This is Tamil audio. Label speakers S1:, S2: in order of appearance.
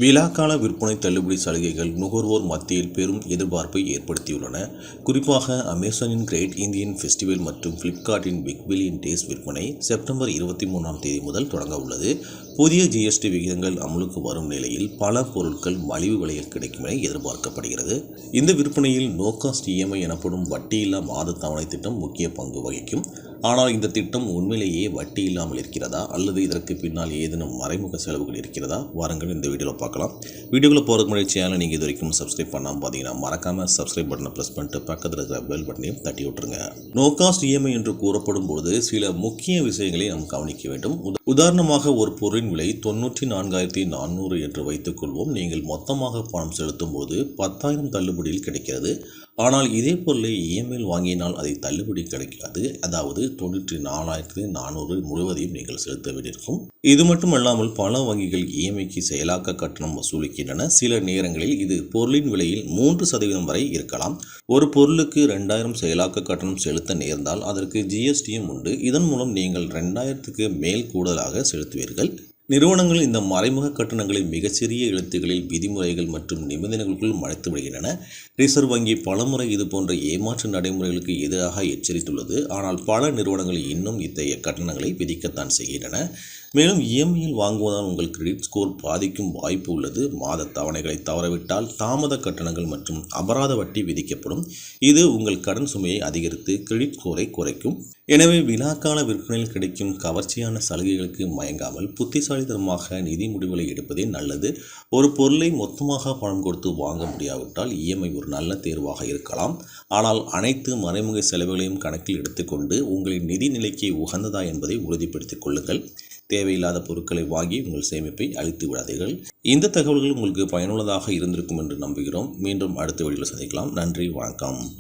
S1: விழாக்கால விற்பனை தள்ளுபடி சலுகைகள் நுகர்வோர் மத்தியில் பெரும் எதிர்பார்ப்பை ஏற்படுத்தியுள்ளன. குறிப்பாக அமேசானின் கிரேட் இந்தியன் ஃபெஸ்டிவல் மற்றும் பிளிப்கார்ட்டின் பிக் பில்லியன் டேஸ் விற்பனை செப்டம்பர் 23 முதல் தொடங்க உள்ளது. புதிய ஜிஎஸ்டி விகிதங்கள் அமலுக்கு வரும் நிலையில் பல பொருட்கள் மலிவு விலையில் கிடைக்கும் என எதிர்பார்க்கப்படுகிறது. இந்த விற்பனையில் நோ காஸ்ட் இஎம்ஐ எனப்படும் வட்டியில்லா மாத தவணை திட்டம் முக்கிய பங்கு வகிக்கும். ஆனால் இந்த திட்டம் உண்மையிலேயே வட்டி இல்லாமல் இருக்கிறதா அல்லது இதற்கு பின்னால் ஏதேனும் மறைமுக செலவுகள் இருக்கிறதா? வாருங்கள் இந்த வீடியோவில் பார்க்கலாம். வீடியோக்குள்ள போகிறதுக்கு முன்னாடி சேனலை நீங்கள் இது வரைக்கும் சப்ஸ்கிரைப் பண்ணாமல் பார்த்தீங்கன்னா மறக்காமல் சப்ஸ்கிரைப் பட்டனை ப்ரெஸ் பண்ணிட்டு பக்கத்தில் இருக்கிற பெல் பட்டனையும் தட்டி விட்டுருங்க. நோ காஸ்ட் இஎம்ஐ என்று கூறப்படும் பொழுது சில முக்கிய விஷயங்களை நாம் கவனிக்க வேண்டும். உதாரணமாக ஒரு பொருளின் விலை 94,400 என்று வைத்துக் கொள்வோம். நீங்கள் மொத்தமாக பணம் செலுத்தும் போது 10,000 தள்ளுபடியில் கிடைக்கிறது. ஆனால் இதே பொருளை இஎம்ஐயில் வாங்கினால் அதை தள்ளுபடி கிடைக்காது. அதாவது 94,400 முழுவதையும் நீங்கள் செலுத்த வேண்டியிருக்கும். இது மட்டுமல்லாமல் பல வங்கிகள் இஎம்ஐக்கு செயலாக்க கட்டணம் வசூலிக்கின்றன. சில நேரங்களில் இது பொருளின் விலையில் 3% வரை இருக்கலாம். ஒரு பொருளுக்கு 2,000 செயலாக்க கட்டணம் செலுத்த நேர்ந்தால் அதற்கு ஜிஎஸ்டியும் உண்டு. இதன் மூலம் நீங்கள் 2,000க்கு மேல் கூடுதலாக செலுத்துவீர்கள். நிறுவனங்கள் இந்த மறைமுக கட்டணங்களை மிகச்சிறிய எழுத்துக்களில் விதிமுறைகள் மற்றும் நிபந்தனைகளுக்குள் மறைத்து விடுகின்றன. ரிசர்வ் வங்கி பலமுறை இதுபோன்ற ஏமாற்று நடைமுறைகளுக்கு எதிராக எச்சரித்துள்ளது. ஆனால் பல நிறுவனங்கள் இன்னும் இத்தகைய கட்டணங்களை விதிக்கத்தான் செய்கின்றன. மேலும் இஎம்ஐயில் வாங்குவதால் உங்கள் கிரெடிட் ஸ்கோர் பாதிக்கும் வாய்ப்பு உள்ளது. மாத தவணைகளை தவறவிட்டால் தாமத கட்டணங்கள் மற்றும் அபராத வட்டி விதிக்கப்படும். இது உங்கள் கடன் சுமையை அதிகரித்து கிரெடிட் ஸ்கோரை குறைக்கும். எனவே விழாக்கால விற்பனையில் கிடைக்கும் கவர்ச்சியான சலுகைகளுக்கு மயங்காமல் புத்திசாலித்தனமாக நிதி முடிவுகளை எடுப்பதே நல்லது. ஒரு பொருளை மொத்தமாக பணம் கொடுத்து வாங்க முடியாவிட்டால் இஎம்ஐ ஒரு நல்ல தேர்வாக இருக்கலாம். ஆனால் அனைத்து மறைமுக செலவுகளையும் கணக்கில் எடுத்துக்கொண்டு உங்களின் நிதி நிலைக்கு உகந்ததா என்பதை உறுதிப்படுத்திக் கொள்ளுங்கள். தேவையில்லாத பொருட்களை வாங்கி உங்கள் சேமிப்பை அழித்து விடாதீர்கள். இந்த தகவல்கள் உங்களுக்கு பயனுள்ளதாக இருந்திருக்கும் என்று நம்புகிறோம். மீண்டும் அடுத்த வீடியோவில் சந்திக்கலாம். நன்றி, வணக்கம்.